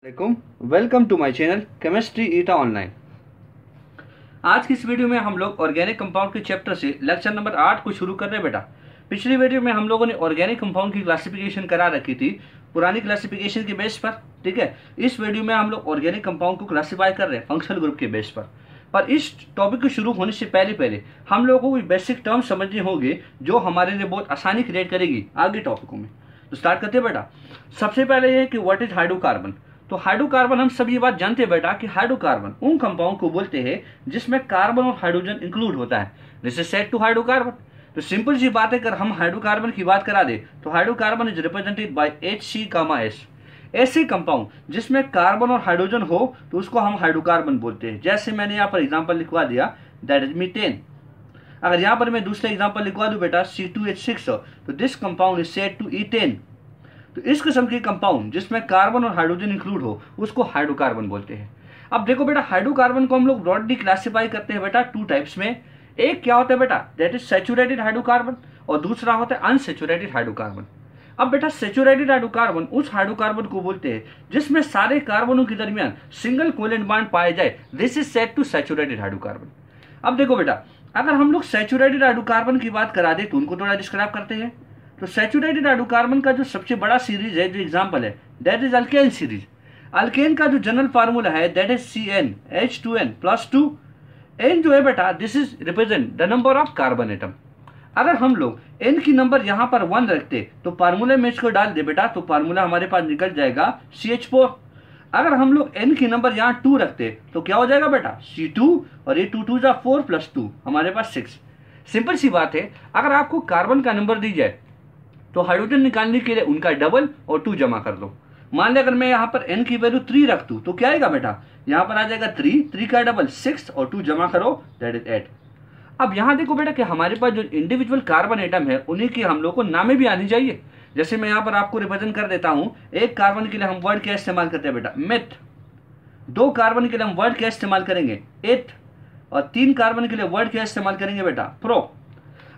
वालेकुम, welcome to my channel chemistry eta online. आज की इस वीडियो में हम लोग ऑर्गेनिक कंपाउंड के चैप्टर से लेक्चर नंबर 8 को शुरू कर रहे हैं बेटा। पिछली वीडियो में हम लोगों ने ऑर्गेनिक कंपाउंड की क्लासिफिकेशन करा रखी थी पुरानी क्लासिफिकेशन के बेस पर, ठीक है। इस वीडियो में हम लोग ऑर्गेनिक कंपाउंड को क्लासीफाई कर रहे हैं फंक्शनल ग्रुप के बेस पर इस टॉपिक को शुरू होने से पहले हम लोगों को बेसिक टर्म समझने होंगे जो हमारे लिए बहुत आसानी क्रिएट करेगी आगे टॉपिकों में। तो स्टार्ट करते हैं बेटा। सबसे पहले ये कि व्हाट इज हाइड्रोकार्बन। तो हाइड्रोकार्बन हम सब ये बात जानते हैं बेटा कि हाइड्रोकार्बन उन कंपाउंड को बोलते हैं जिसमें कार्बन और हाइड्रोजन इंक्लूड होता है। This is said to hydrocarbon. तो सिंपल सी बात है, अगर हम हाइड्रोकार्बन की बात करा दे तो hydrocarbon is represented by HC, ऐसे कंपाउंड जिसमें कार्बन और हाइड्रोजन हो तो उसको हम हाइड्रोकार्बन बोलते हैं। जैसे मैंने यहाँ पर एग्जांपल लिखवा दिया, दैट इज मीथेन। अगर यहाँ पर मैं दूसरा एग्जांपल लिखवा दूं बेटा C2H6, तो this compound is said to ethane. तो इस किस्म के कंपाउंड जिसमें कार्बन और हाइड्रोजन इंक्लूड हो उसको हाइड्रोकार्बन बोलते हैं। अब देखो बेटा, हाइड्रोकार्बन को हम लोग ब्रॉडली क्लासिफाई करते हैं बेटा टू टाइप्स में। एक क्या होता है बेटा, दैट इज सैचुरेटेड हाइड्रोकार्बन, और दूसरा होता है अनसैचुरेटेड हाइड्रोकार्बन। अब बेटा सैचुरेटेड हाइड्रोकार्बन उस हाइड्रोकार्बन को बोलते हैं जिसमें सारे कार्बनों के दरमियान सिंगल कोवेलेंट बॉन्ड पाए जाए। This is said to saturated hydrocarbon. अब देखो बेटा, अगर हम लोग सैचुरेटेड हाइड्रोकार्बन की बात करा दे तो उनको थोड़ा डिस्क्राइब करते हैं। तो सैचुरेटेड हाइड्रोकार्बन का जो सबसे बड़ा सीरीज है, जो एग्जांपल है, that is alkane series. Alkane का जो जनरल फार्मूला है दैट इज CnH2n+2। n जो है बेटा, this is represent the number of carbon atom. अगर हम लोग n की नंबर यहाँ पर 1 रखते तो फार्मूले में इसको डाल दे बेटा, तो फार्मूला हमारे पास निकल जाएगा CH4। अगर हम लोग n की नंबर यहाँ 2 रखते तो क्या हो जाएगा बेटा, C2, और ये 2 2 जा 4 + 2 हमारे पास 6। सिंपल सी बात है, अगर आपको कार्बन का नंबर दी जाए तो हाइड्रोजन निकालने के लिए उनका डबल और 2 जमा कर दो। मान लिया अगर मैं यहाँ पर n की वैल्यू 3 रख दूं तो क्या आएगा बेटा, यहाँ पर आ जाएगा 3 का डबल 6 और 2 जमा करो, दैट इज 8। अब यहाँ देखो बेटा कि हमारे पास जो इंडिविजुअल कार्बन एटम है उन्हीं की हम लोग को नामें भी आनी चाहिए। जैसे मैं यहाँ पर आपको रिप्रेजेंट कर देता हूँ, एक कार्बन के लिए हम वर्ड क्या इस्तेमाल करते हैं बेटा, मेथ। 2 कार्बन के लिए हम वर्ड क्या इस्तेमाल करेंगे, एथ। और 3 कार्बन के लिए वर्ड क्या इस्तेमाल करेंगे बेटा, प्रो।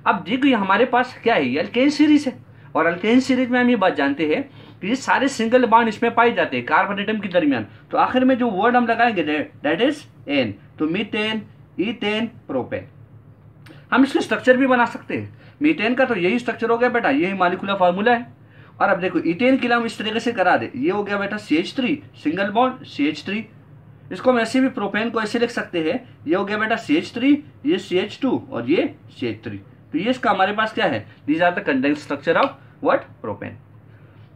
अब देखो ये हमारे पास क्या है, ये अल्केन सीरीज है, और अल्केन सीरीज में हम ये बात जानते हैं कि ये सारे सिंगल बॉन्ड इसमें पाए जाते हैं कार्बन एटम के दरमियान। तो आखिर में जो वर्ड हम लगाएंगे दैट इज एन। तो मीथेन, ईथेन, प्रोपेन। हम इसके स्ट्रक्चर भी बना सकते हैं। मीथेन का तो यही स्ट्रक्चर हो गया बेटा, यही मॉलिक्यूलर फार्मूला है। और अब देखो ईथेन के लिए हम इस तरीके से करा दे, ये हो गया बेटा CH3, सिंगल बॉन्ड CH3। इसको हम ऐसे भी प्रोपेन को ऐसे लिख सकते हैं, ये हो गया बेटा CH3, ये CH2 और ये CH3। तो ये इसका हमारे पास क्या है, these are the condensed structure of what, propane.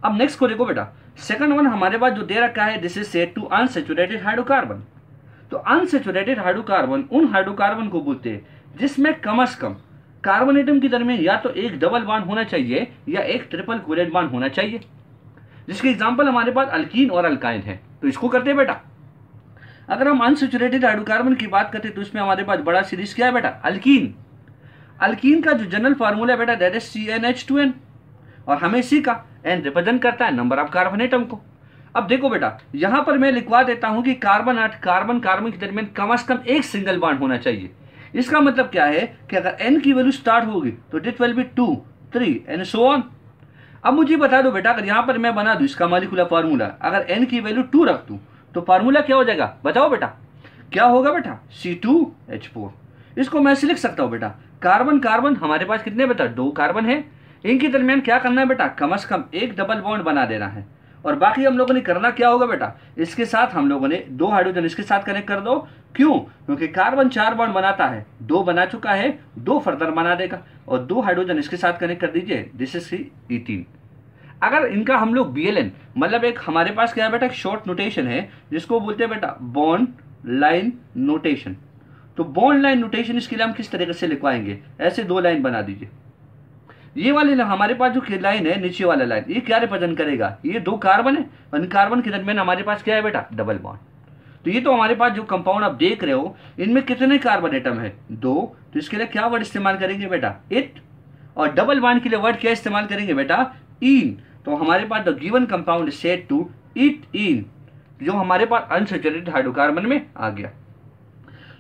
अब नेक्स्ट को देखो बेटा, सेकंड वन हमारे पास जो दे रखा है, this is said to unsaturated hydrocarbon. तो अनसैचुरेटेड हाइड्रोकार्बन उन हाइड्रोकार्बन को बोलते हैं जिसमें कम से कम कार्बन एटम के दरमियान या तो एक डबल बॉन्ड होना चाहिए या एक ट्रिपल कोवेलेंट बॉन्ड होना चाहिए। जिसके एग्जांपल हमारे पास अल्कीन और अल्काइन है। तो इसको करते हैं बेटा। अगर हम अनसैचुरेटेड हाइड्रोकार्बन की बात करते हैं तो इसमें हमारे पास बड़ा सीरीज क्या है बेटा, अल्कीन। अल्कीन का जो जनरल फार्मूला है बेटा दैट इज CnH2n, और हमें इसी का n रिप्रेजेंट करता है नंबर ऑफ कार्बन एटम को। अब देखो बेटा, यहां पर मैं लिखवा देता हूं कि कार्बन के दरमियान कम से कम एक सिंगल बॉन्ड होना चाहिए। इसका मतलब क्या है कि अगर n की वैल्यू स्टार्ट होगी तो it will be 2, 3 and so on. अब मुझे बता दो बेटा, अगर यहां पर मैं बना दूं इसका मॉलिक्यूलर फार्मूला, अगर n की वैल्यू 2 रख दूं तो फार्मूला क्या हो जाएगा, बताओ बेटा, क्या होगा बेटा, C2H4। इसको मैं ऐसे लिख सकता हूं बेटा, कार्बन हमारे पास कितने बेटा, 2 कार्बन है, इनके दरमियान क्या करना है बेटा, कम से कम एक डबल बॉन्ड बना देना है। और बाकी हम लोगों ने करना क्या होगा बेटा, इसके साथ हम लोगों ने 2 हाइड्रोजन इसके साथ कनेक्ट कर दो। क्यों, क्योंकि कार्बन 4 बॉन्ड बनाता है, 2 बना चुका है, 2 फर्दर बना देगा, और 2 हाइड्रोजन इसके साथ कनेक्ट कर दीजिए, दिस इज ईथीन। अगर इनका हम लोग BLN, मतलब एक हमारे पास क्या है बेटा, एक शॉर्ट नोटेशन है जिसको बोलते हैं बेटा बॉन्ड लाइन नोटेशन। तो बॉन्ड लाइन नोटेशन इसके लिए हम किस तरीके से लिखवाएंगे, ऐसे 2 लाइन बना दीजिए। ये वाली हमारे पास जो लाइन है, नीचे वाला लाइन, ये क्या रिप्रेजेंट करेगा, ये 2 कार्बन है, और इन कार्बन के दरमियान हमारे पास क्या है बेटा, डबल बॉन्ड। तो ये तो हमारे पास जो कंपाउंड आप देख रहे हो इनमें कितने कार्बन एटम है, 2। तो इसके लिए क्या वर्ड इस्तेमाल करेंगे बेटा, इट। और डबल बॉन्ड के लिए वर्ड क्या इस्तेमाल करेंगे बेटा, इन। तो हमारे पास the given compound is said to it in, जो हमारे पास अनसैचुरेटेड हाइड्रोकार्बन में आ गया।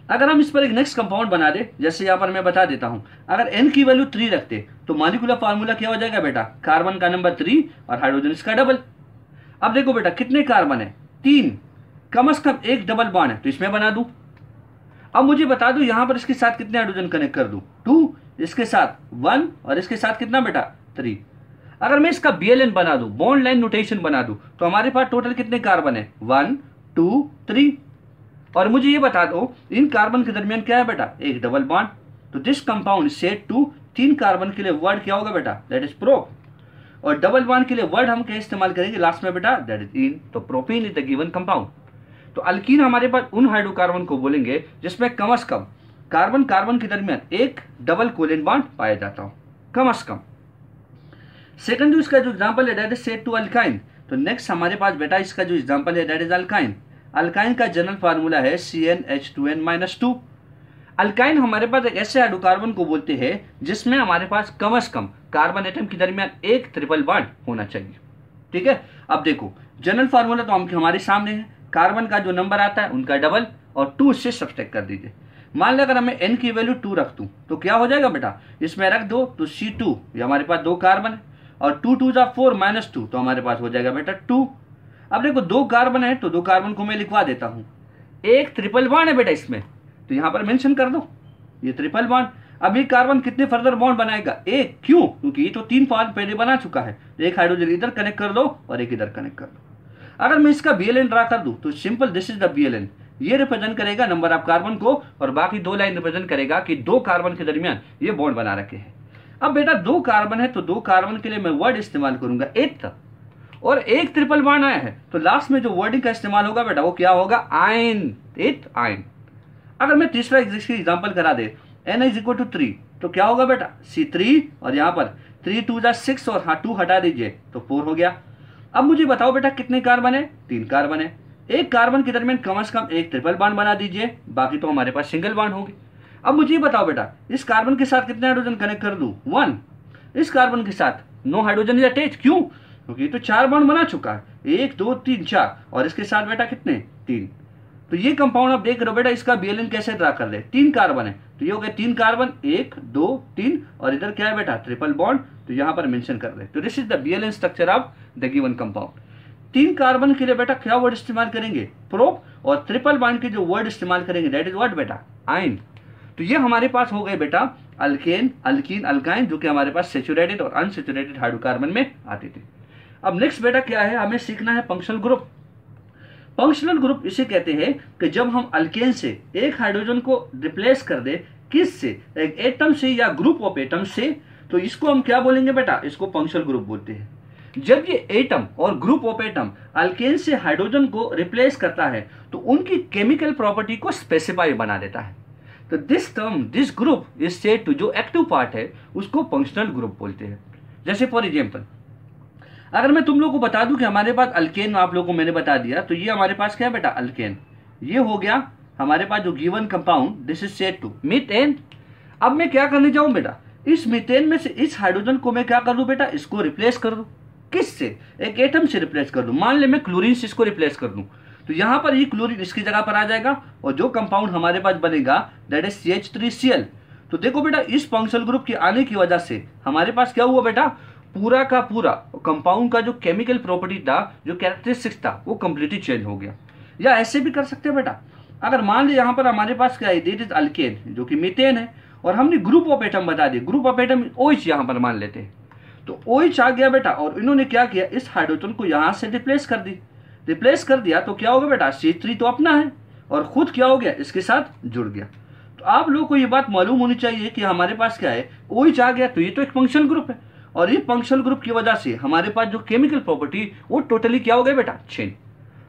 अगर हम इस पर एक नेक्स्ट कंपाउंड बना दे, जैसे यहाँ पर मैं बता देता हूं, अगर n की वैल्यू 3 रखते तो मॉलिक्यूलर फार्मूला क्या हो जाएगा बेटा, कार्बन का नंबर 3 और हाइड्रोजन इसका डबल। अब देखो बेटा कितने कार्बन है, 3, कम से कम एक डबल बॉन्ड है तो इसमें बना दूं। अब मुझे बता दो यहां पर इसके साथ कितने हाइड्रोजन कनेक्ट कर दूं, 2, इसके साथ 1 और इसके साथ कितना बेटा 3। अगर मैं इसका BLN बना दूं, बॉन्ड लाइन नोटेशन बना दूं, तो हमारे पास टोटल कितने कार्बन है 1 2 3। और मुझे ये बता दो इन कार्बन के दरमियान क्या है बेटा एक डबल बॉन्ड। तो this compound set to 3 carbon के लिए वर्ड क्या होगा बेटा दैट इज प्रो। और डबल बॉन्ड के लिए वर्ड हम क्या इस्तेमाल करेंगे लास्ट में बेटा दैट इज इन। तो propene is the given compound. तो अल्कीन हमारे पास उन हाइड्रोकार्बन को बोलेंगे जिसमें कम से कम कार्बन कार्बन के दरमियान एक डबल कोवेलेंट बॉन्ड पाया जाता हो कम से कम। सेकंड जो इसका जो एग्जांपल है that is set to alkyne. तो नेक्स्ट हमारे पास बेटा इसका जो एग्जांपल है दैट इज अल्काइन। अल्काइन का जनरल फार्मूला है CnH2n-2। अल्काइन हमारे पास एक ऐसे हाइड्रोकार्बन को बोलते हैं जिसमें हमारे पास कम से कम कार्बन एटम के दरमियान एक ट्रिपल बॉन्ड होना चाहिए। ठीक है, अब देखो जनरल फार्मूला तो हमारे सामने है। कार्बन का जो नंबर आता है उनका डबल और 2 से सब्सट्रैक्ट कर दीजिए। मान लो अगर हमें n की वैल्यू 2 रख दूं तो क्या हो जाएगा बेटा इसमें रख दो तो C2, ये हमारे पास 2 कार्बन है और 2 2 4 -2 तो हमारे पास हो जाएगा बेटा 2। अब देखो 2 कार्बन है तो 2 कार्बन को मैं लिखवा देता हूं। एक ट्रिपल बॉन्ड है बेटा इसमें तो यहां पर मेंशन कर दो ये ट्रिपल बॉन्ड। अब ये कार्बन कितने फर्दर बॉन्ड बनाएगा एक, क्यों क्योंकि ये तो 3 बॉन्ड पहले बना चुका है। तो एक हाइड्रोजन इधर कनेक्ट कर दो और एक इधर कनेक्ट कर दो। अगर मैं इसका BLN ड्रा कर दूं तो simple this is the BLN। ये रिप्रेजेंट करेगा नंबर ऑफ कार्बन को और बाकी 2 लाइन रिप्रेजेंट करेगा कि 2 कार्बन के दरमियान ये बॉन्ड बना रखे हैं। अब बेटा 2 कार्बन है तो 2 कार्बन के लिए मैं वर्ड इस्तेमाल करूंगा एथ और एक ट्रिपल बॉन्ड आया है तो लास्ट में जो वर्डिंग का इस्तेमाल होगा बेटा वो क्या होगा आयन, एथ आयन। अगर मैं तीसरा एग्जांपल करा दे n = 3 तो क्या होगा बेटा C3 और यहाँ पर 3 2 6 और हाँ 2 हटा दीजिए तो 4 हो गया। अब मुझे बताओ बेटा कितने कार्बन है 3 कार्बन है। एक कार्बन के दरमियान कम से कम एक ट्रिपल बॉन्ड बना दीजिए, बाकी तो हमारे पास सिंगल बॉन्ड होंगे। अब मुझे बताओ बेटा इस कार्बन के साथ कितने हाइड्रोजन कनेक्ट कर दूं 1। इस कार्बन के साथ नो हाइड्रोजन इज अटैच, क्यों क्योंकि तो 4 बॉन्ड बना चुका है 1 2 3 4 और इसके साथ बेटा कितने 3। तो ये कंपाउंड आप देख रहे हो बेटा इसका BLN कैसे ड्रा कर दे 3 कार्बन है तो ये हो गया 3 कार्बन 1 2 3 और इधर क्या है बेटा ट्रिपल बॉन्ड तो यहां पर मेंशन कर दे। तो this is the BLN structure of the given compound. 3 carbon के लिए बेटा क्या वर्ड इस्तेमाल करेंगे प्रोप और ट्रिपल बॉन्ड के जो वर्ड इस्तेमाल करेंगे दैट इज व्हाट बेटा आयन। तो ये हमारे पास हो गए बेटा अल्केन अल्कीन अल्काइन जो कि हमारे पास सेचुरेटेड और अनसेचुरेटेड हाइड्रोकार्बन में आते थे। अब नेक्स्ट बेटा क्या है हमें सीखना है फंक्शनल ग्रुप। फंक्शनल ग्रुप इसे कहते हैं कि जब हम अल्केन से एक हाइड्रोजन को रिप्लेस कर दे किस से एक एटम से या ग्रुप ऑफ एटम से तो इसको हम क्या बोलेंगे बेटा इसको फंक्शनल ग्रुप बोलते हैं। जब ये एटम और ग्रुप ऑफ एटम अल्केन से हाइड्रोजन को रिप्लेस करता है तो उनकी केमिकल प्रॉपर्टी को स्पेसिफाई बना देता है। तो this group is said to जो एक्टिव पार्ट है उसको फंक्शनल ग्रुप बोलते हैं। जैसे फॉर एग्जांपल अगर मैं तुम लोग को बता दूं कि हमारे पास अल्केन आप लोगों को मैंने बता दिया तो ये हमारे पास क्या है बेटा अल्केन। ये हो गया हमारे पास जो given compound this is said to methane. अब मैं क्या करने जाऊं बेटा इस मीथेन में से इस हाइड्रोजन को मैं क्या कर दूं बेटा इसको रिप्लेस कर दूं किससे एक एटम से रिप्लेस कर दूं। मान ले मैं क्लोरीन से इसको रिप्लेस कर दूं तो यहां पर ये क्लोरीन इसकी जगह पर आ जाएगा और जो कंपाउंड हमारे पास बनेगा दैट इज CH3Cl। तो देखो बेटा इस फंक्शनल ग्रुप के आने की वजह से हमारे पास क्या हुआ बेटा पूरा का पूरा कंपाउंड का जो केमिकल प्रॉपर्टी था जो कैरेक्टरिस्टिक्स था वो कंप्लीटली चेंज हो गया। या ऐसे भी कर सकते हैं बेटा अगर मान ली यहाँ पर हमारे पास क्या है दिस इज अल्केन जो कि मीथेन है और हमने ग्रुप ऑफ एटम बता दिए ग्रुप ऑफ एटम OH यहाँ पर मान लेते हैं तो OH आ गया बेटा और इन्होंने क्या किया इस हाइड्रोजन को यहाँ से रिप्लेस कर दिया तो क्या होगा बेटा C3 तो अपना है और खुद क्या हो गया इसके साथ जुड़ गया। तो आप लोगों को ये बात मालूम होनी चाहिए कि हमारे पास क्या है OH आ गया तो ये तो एक फंक्शनल ग्रुप है और ये फंक्शनल ग्रुप की वजह से हमारे पास जो केमिकल प्रॉपर्टी वो टोटली क्या हो गया बेटा चेंज।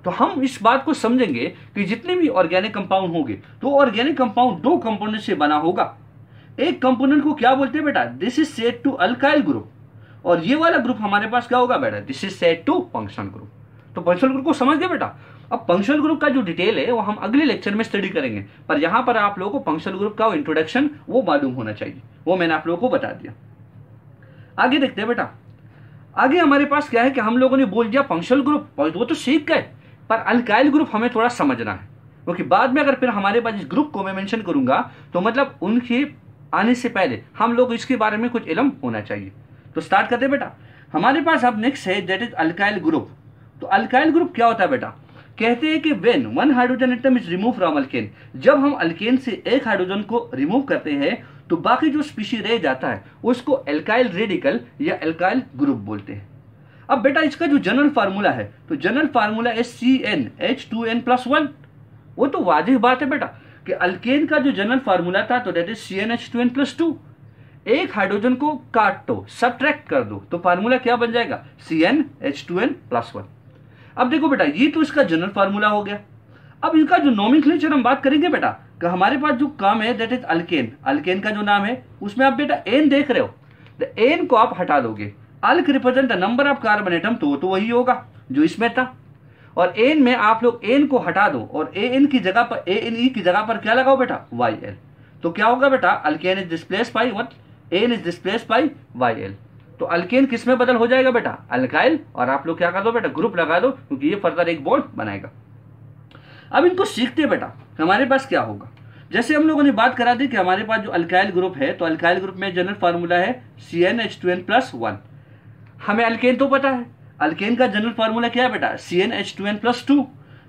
तो हम इस बात को समझेंगे कि जितने भी ऑर्गेनिक कंपाउंड होंगे तो ऑर्गेनिक कंपाउंड 2 कंपोनेंट से बना होगा। एक कंपोनेंट को क्या बोलते हैं बेटा this is said to alkyl group और ये वाला ग्रुप हमारे पास क्या होगा बेटा this is said to functional group. तो फंक्शनल ग्रुप को समझ गए बेटा। अब फंक्शनल ग्रुप का जो डिटेल है वो हम अगले लेक्चर में स्टडी करेंगे पर यहां पर आप लोगों को फंक्शनल ग्रुप का इंट्रोडक्शन वो मालूम होना चाहिए वो मैंने आप लोगों को बता दिया। आगे देखते हैं बेटा आगे हमारे पास क्या है कि हम लोगों ने बोल दिया फंक्शनल ग्रुप वो तो सीख गए पर अल्काइल ग्रुप हमें थोड़ा समझना है क्योंकि बाद में अगर फिर हमारे पास इस ग्रुप को मैं मेंशन करूंगा तो मतलब उनके आने से पहले हम लोग इसके बारे में कुछ इल्म होना चाहिए। तो स्टार्ट करते हैं बेटा। हमारे पास अब नेक्स्ट है दैट इज अल्काइल ग्रुप। तो अल्काइल ग्रुप क्या होता है बेटा कहते हैं कि when one hydrogen atom is remove from alkane, जब हम अल्केन से एक हाइड्रोजन को रिमूव करते हैं तो बाकी जो स्पीशीज रह जाता है उसको एल्काइल रेडिकल या एल्काइल ग्रुप बोलते हैं। अब बेटा इसका जो जनरल फार्मूला है तो जनरल फार्मूला है CnH2n+1। वो तो वाजिब बात है बेटा कि अल्केन का जो जनरल फार्मूला था तो दैट इज CnH2n+2। एक हाइड्रोजन को काट दो, सब्ट्रैक्ट कर दो तो फार्मूला क्या बन जाएगा CnH2n+1। अब देखो बेटा ये तो इसका जनरल फार्मूला हो गया। अब इनका जो नोमेनक्लेचर हम बात करेंगे बेटा कि हमारे पास जो काम है दैट इज अल्केन, अल्केन का जो नाम है उसमें आप बेटा एन देख रहे हो, द एन को आप हटा दोगे, alk represent the number of carbon atom, तो वही होगा जो इसमें था। और एन में आप लोग एन को हटा दो और एन की जगह पर ANE की जगह पर क्या लगाओ बेटा YL, तो क्या होगा बेटा alkane is displaced by what, N is displaced by YL। तो अल्केन किस में बदल हो जाएगा बेटा अल्काइल, और आप लोग क्या कर दो बेटा ग्रुप लगा दो क्योंकि ये फर्दर एक बॉन्ड बनाएगा। अब इनको सीखते हैं बेटा हमारे पास क्या होगा। जैसे हम लोगों ने बात करा दी कि हमारे पास जो अल्काइल ग्रुप है तो अल्काइल ग्रुप में जनरल फार्मूला है CnH2n+1। हमें अल्केन तो पता है, अल्केन का जनरल फार्मूला क्या है बेटा CnH2n+2।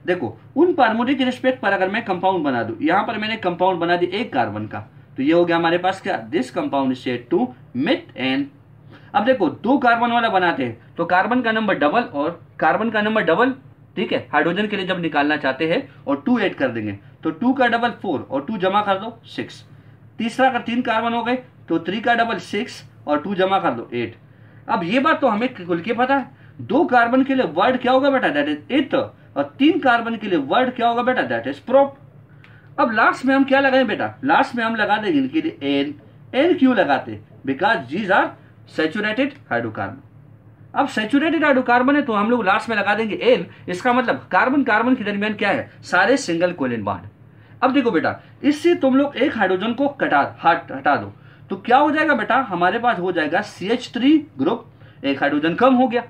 देखो उन फार्मूले के रिस्पेक्ट पर अगर मैं कंपाउंड बना दूं, यहां पर मैंने कंपाउंड बना दी एक कार्बन का, तो ये हो गया हमारे पास क्या, this compound is said to methane. अब देखो दो कार्बन वाला बनाते हैं तो कार्बन का नंबर डबल और कार्बन का नंबर डबल, ठीक है, हाइड्रोजन के लिए जब निकालना चाहते हैं और 2 ऐड कर देंगे तो 2 का डबल 4 और 2 जमा कर दो 6। तीसरा का 3 कार्बन हो गए तो 3 का डबल 6 और 2 जमा कर दो 8। अब ये बात तो हमें खुल के पता है, 2 कार्बन के लिए वर्ड क्या होगा बेटा दैट इज इथ, और 3 कार्बन के लिए वर्ड क्या होगा बेटा दैट इज प्रोप। अब लास्ट में हम क्या लगाएं बेटा, लास्ट में हम लगा देंगे इनके लिए एन। एन क्यों लगाते, because these are saturated hydrocarbon. अब सैचुरेटेड हाइड्रोकार्बन है तो हम लोग लास्ट में लगा देंगे एन, इसका मतलब कार्बन कार्बन के दरमियान क्या है, सारे सिंगल कोवेलेंट बॉन्ड। अब देखो बेटा इससे तुम लोग एक हाइड्रोजन को हटा दो तो क्या हो जाएगा बेटा, हमारे पास हो जाएगा CH3 ग्रुप, एक हाइड्रोजन कम हो गया।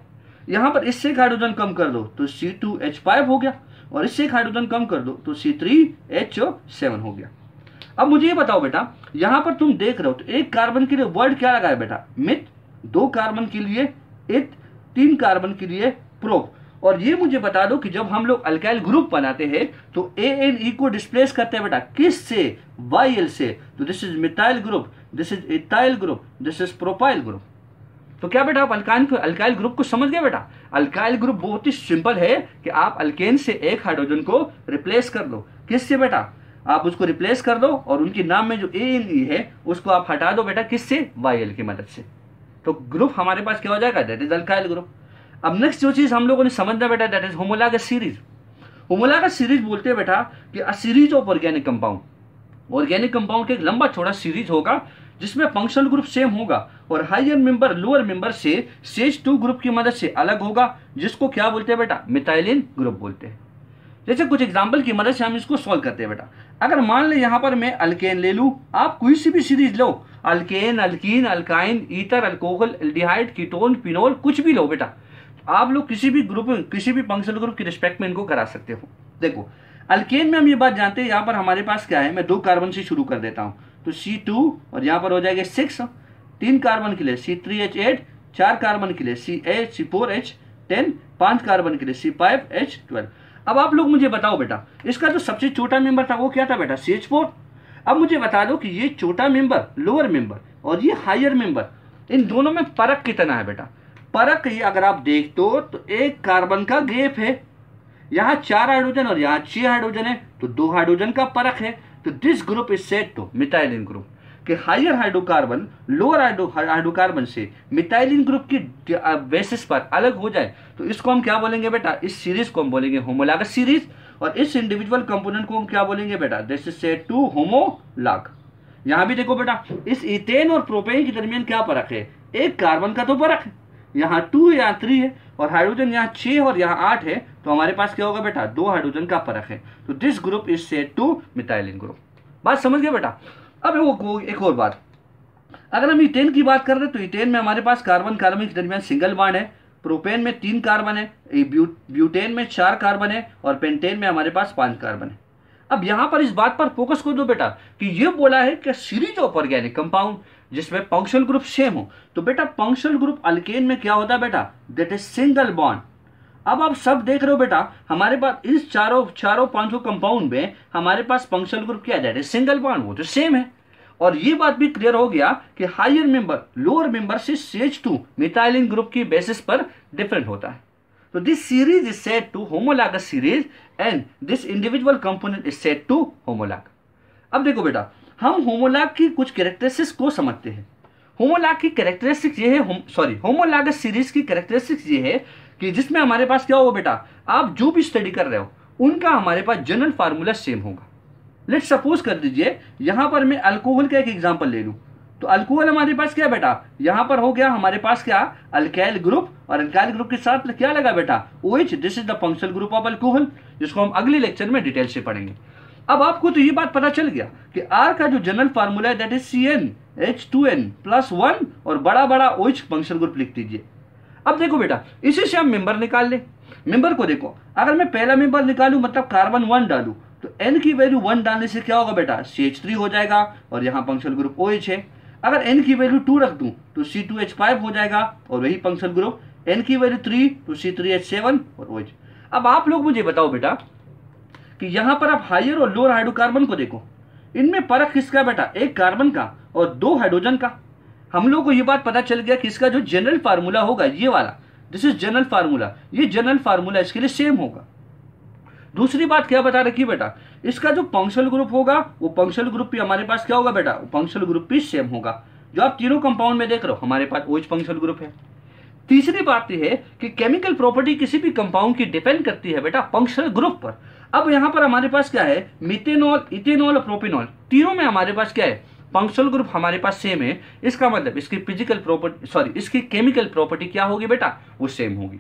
यहां पर इससे एक हाइड्रोजन कम कर दो तो C2H5 हो गया, और इससे एक हाइड्रोजन कम कर दो तो C3H7 हो गया। अब मुझे ये बताओ बेटा यहां पर तुम देख रहे हो तो एक कार्बन के लिए वर्ड क्या लगा है बेटा मिथ, 2 कार्बन के लिए इथ, 3 कार्बन के लिए प्रोप। और ये मुझे बता दो कि जब हम लोग अल्काइल ग्रुप बनाते हैं तो ANE को डिस्प्लेस करते हैं बेटा किस से, YL से। तो this is methyl group, this is ethyl group, this is propyl group. तो क्या बेटा आप अल्काइल ग्रुप को समझ गए बेटा। अल्काइल ग्रुप बहुत ही सिंपल है कि आप अल्केन से एक हाइड्रोजन को रिप्लेस कर दो, किससे बेटा, आप उसको रिप्लेस कर दो और उनके नाम में जो ANE है उसको आप हटा दो बेटा किससे, YL की मदद से। तो ग्रुप हमारे पास क्या हो जाएगा, दैट इज अल्काइल ग्रुप। अब नेक्स्ट जो चीज हम लोगों ने समझना बेटा that is homologous series. Homologous series बोलते हैं बेटा कि a series of organic compound, organic compound का एक लंबा चौड़ा सीरीज होगा जिसमें फंक्शनल ग्रुप सेम होगा और हायर मेंबर लोअर मेंबर से CH2 ग्रुप की मदद से अलग होगा, जिसको क्या बोलते हैं बेटा, मिथाइलिन ग्रुप बोलते हैं। जैसे कुछ एग्जांपल की मदद से हम इसको सॉल्व करते हैं बेटा। अगर मान ले यहां पर मैं अल्केन ले लूं, आप कोई सी भी सीरीज लो, alkane, alkene, alkyne, ether, alcohol, aldehyde, ketone, phenol, कुछ भी लो बेटा, आप लोग किसी भी ग्रुप में किसी भी फंक्शनल ग्रुप की रिस्पेक्ट में इनको करा सकते हो। देखो अल्केन में हम ये बात जानते हैं, यहाँ पर हमारे पास क्या है, मैं 2 कार्बन से शुरू कर देता हूँ तो C2 और यहाँ पर हो जाएगा 6, 3 कार्बन के लिए C3H8, 4 कार्बन के लिए C4H10, 5 कार्बन के लिए C5H12। अब आप लोग मुझे बताओ बेटा इसका जो सबसे छोटा मेंबर था वो क्या था बेटा, CH4। अब मुझे बता दो कि ये छोटा मेंबर लोअर मेंबर और ये हायर मेंबर, इन दोनों में फर्क कितना है बेटा। फर्क ये अगर आप देख दो तो 1 कार्बन का गैप है, यहाँ 4 हाइड्रोजन और यहाँ 6 हाइड्रोजन है तो 2 हाइड्रोजन का फर्क है। तो this group is said to methylene group कि हायर हाइड्रोकार्बन लोअर हाइड्रोकार्बन से मिथाइलिन ग्रुप की बेसिस पर अलग हो जाए तो इसको हम क्या बोलेंगे बेटा, इस सीरीज को हम बोलेंगे होमोलॉगस सीरीज, और इस इंडिविजुअल कंपोनेंट को हम क्या बोलेंगे बेटा, this is said to homolog. यहाँ भी देखो बेटा इस इथेन और प्रोपेन के दरमियान क्या फर्क है, 1 कार्बन का तो फर्क है, यहाँ 2 यहाँ 3 है और हाइड्रोजन यहाँ 6 और यहाँ 8 है तो हमारे पास क्या होगा बेटा, 2 हाइड्रोजन का फर्क है। तो this group is said to methylene group. बात समझ गए बेटा। अब वो एक और बात, अगर हम इथेन की बात कर रहे हैं तो इथेन में हमारे पास कार्बन कार्बन के दरमियान सिंगल बॉन्ड है, प्रोपेन में 3 कार्बन है, ब्यूटेन में 4 कार्बन है और पेंटेन में हमारे पास 5 कार्बन है। अब यहां पर इस बात पर फोकस कर दो बेटा कि ये बोला है कि सीरीज ऑफ ऑर्गेनिक कंपाउंड जिसमें फंक्शनल ग्रुप सेम हो, तो बेटा फंक्शनल ग्रुप अल्केन में क्या होता है बेटा, दैट इज सिंगल बॉन्ड। अब आप सब देख रहे हो बेटा, हमारे पास इस चारों पांचों कंपाउंड में हमारे पास फंक्शनल ग्रुप क्या है, सिंगल बॉन्ड, वो तो सेम है। और ये बात भी क्लियर हो गया कि हायर मेंबर लोअर मेंबर से CH2 मिथाइलिन ग्रुप की बेसिस पर डिफरेंट होता है। तो this series is said to homologous series and this individual component is said to homolog. अब देखो बेटा, हम होमोलॉग की कुछ कैरेक्टरिस्टिक्स को समझते हैं। होमोलॉग की कैरेक्टरिस्टिक्स ये है, होमोलॉगस सीरीज की कैरेक्टरिस्टिक्स ये है कि जिसमें हमारे पास क्या होगा बेटा, आप जो भी स्टडी कर रहे हो उनका हमारे पास जनरल फार्मूला सेम होगा। लेट्स सपोज कर दीजिए यहां पर मैं अल्कोहल का एक एग्जांपल ले लूं, तो अल्कोहल हमारे पास क्या बेटा, यहां पर हो गया हमारे पास क्या, अल्काइल ग्रुप, और अल्काइल ग्रुप के साथ क्या लगा बेटा, OH। This is the functional group of alcohol, जिसको हम अगले लेक्चर में डिटेल से पढ़ेंगे। अब आपको तो ये बात पता चल गया कि R का जो जनरल फार्मूला है दैट इज CnH2n+1 और बड़ा OH फंक्शनल ग्रुप लिख दीजिए। अब देखो बेटा, इसी से हम मेंबर निकाल ले। मेंबर को देखो, अगर मैं पहला मेंबर निकालूं मतलब कार्बन 1 डालूं, तो N की वैल्यू 1 डालने से क्या होगा बेटा, CH3 हो जाएगा और यहाँ फंक्शनल ग्रुप OH है। अगर N की वैल्यू 2 रख दूं तो C2H5 हो जाएगा और वही फंक्शनल ग्रुप। N की वैल्यू 3 तो C3H7 और OH। अब आप लोग मुझे बताओ बेटा कि यहाँ पर आप हायर और लोअर हाइड्रोकार्बन को देखो, इनमें फर्क किसका बेटा, एक कार्बन का और 2 हाइड्रोजन का। हम लोग को ये बात पता चल गया कि इसका जो जनरल फार्मूला होगा ये वाला, दिस इज जनरल फार्मूला, ये जनरल फार्मूला इसके लिए सेम होगा। दूसरी बात क्या बता रखी बेटा, इसका जो फंक्शनल ग्रुप होगा वो फंक्शनल ग्रुप भी हमारे पास क्या होगा बेटा, फंक्शनल ग्रुप भी सेम होगा। जो आप तीनों कंपाउंड में देख रहे हो हमारे पास OH फंक्शनल ग्रुप है। तीसरी बात यह है कि केमिकल प्रॉपर्टी किसी भी कंपाउंड की डिपेंड करती है बेटा फंक्शनल ग्रुप पर। अब यहाँ पर हमारे पास क्या है, मिथेनॉल, इथेनॉल और प्रोपेनॉल, तीनों में हमारे पास क्या है, फंक्शनल ग्रुप हमारे पास सेम है। इसका मतलब इसकी फिजिकल प्रॉपर्टी इसकी केमिकल प्रॉपर्टी क्या होगी बेटा, वो सेम होगी।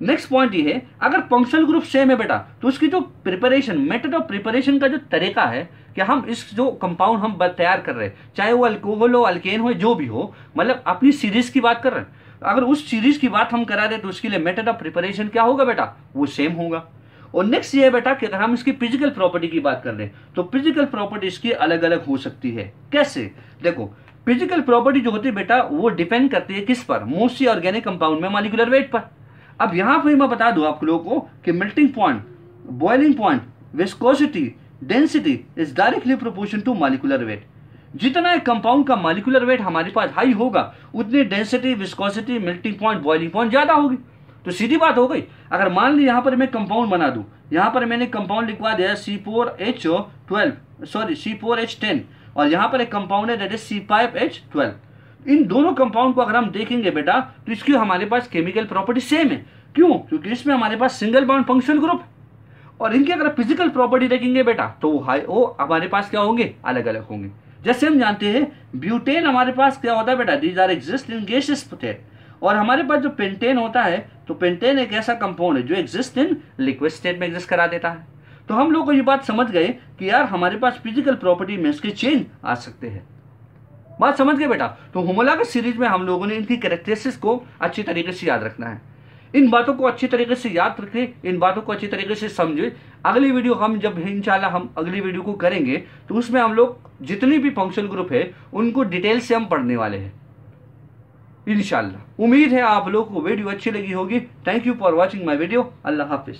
नेक्स्ट पॉइंट ये है, अगर फंक्शनल ग्रुप सेम है बेटा तो उसकी जो प्रिपरेशन, मेथड ऑफ प्रिपरेशन का जो तरीका है कि हम इस जो कंपाउंड हम तैयार कर रहे हैं, चाहे वो अल्कोहल हो, अल्केन हो, जो भी हो, मतलब अपनी सीरीज की बात कर रहे हैं, अगर उस सीरीज की बात हम करा रहे तो उसके लिए मेथड ऑफ प्रिपरेशन क्या होगा बेटा, वो सेम होगा। और नेक्स्ट ये है बेटा कि अगर हम इसकी फिजिकल प्रॉपर्टी की बात कर रहे हैं तो फिजिकल प्रॉपर्टी इसकी अलग अलग हो सकती है। कैसे, देखो फिजिकल प्रॉपर्टी जो होती है बेटा वो डिपेंड करती है किस पर, मोस्टली ऑर्गेनिक कंपाउंड में मॉलिक्यूलर वेट पर। अब यहां पर मैं बता दूं आप लोगों को कि melting point, boiling point, viscosity, density is directly proportion to molecular weight. जितना एक कंपाउंड का मॉलिक्यूलर वेट हमारे पास हाई होगा उतनी density, viscosity, melting point, boiling point ज्यादा होगी। तो सीधी बात हो गई, अगर मान ली यहां पर मैं कंपाउंड बना दूं, यहां पर मैंने कंपाउंड लिखवा दिया C4H10 और यहां पर एक कंपाउंड है दैट इज C5H12। इन दोनों कंपाउंड को अगर हम देखेंगे बेटा तो इसकी हमारे पास केमिकल प्रॉपर्टी सेम है। क्यों, क्योंकि इसमें हमारे पास सिंगल बॉन्ड फंक्शनल ग्रुप। और इनकी अगर फिजिकल प्रॉपर्टी देखेंगे बेटा तो वो हमारे पास क्या होंगे, अलग अलग होंगे। जैसे हम जानते हैं ब्यूटेन हमारे पास क्या होता है बेटा, these are exist in gaseous state. और हमारे पास जो पेंटेन होता है, तो पेंटेन एक ऐसा कंपाउंड है जो एग्जिस्ट इन लिक्विड स्टेट में एग्जिस्ट करा देता है। तो हम लोग को ये बात समझ गए कि यार हमारे पास फिजिकल प्रॉपर्टी में इसके चेंज आ सकते हैं। बात समझ गए बेटा। तो होमोलॉगस सीरीज में हम लोगों ने इनकी कैरेक्टरिस्टिक्स को अच्छी तरीके से याद रखना है। इन बातों को अच्छी तरीके से याद रखें, इन बातों को अच्छी तरीके से समझे। अगली वीडियो हम जब इंशाल्लाह हम अगली वीडियो को करेंगे तो उसमें हम लोग जितनी भी फंक्शनल ग्रुप है उनको डिटेल से हम पढ़ने वाले हैं इंशाल्लाह। उम्मीद है आप लोगों को वीडियो अच्छी लगी होगी। Thank you for watching my video. Allah Hafiz.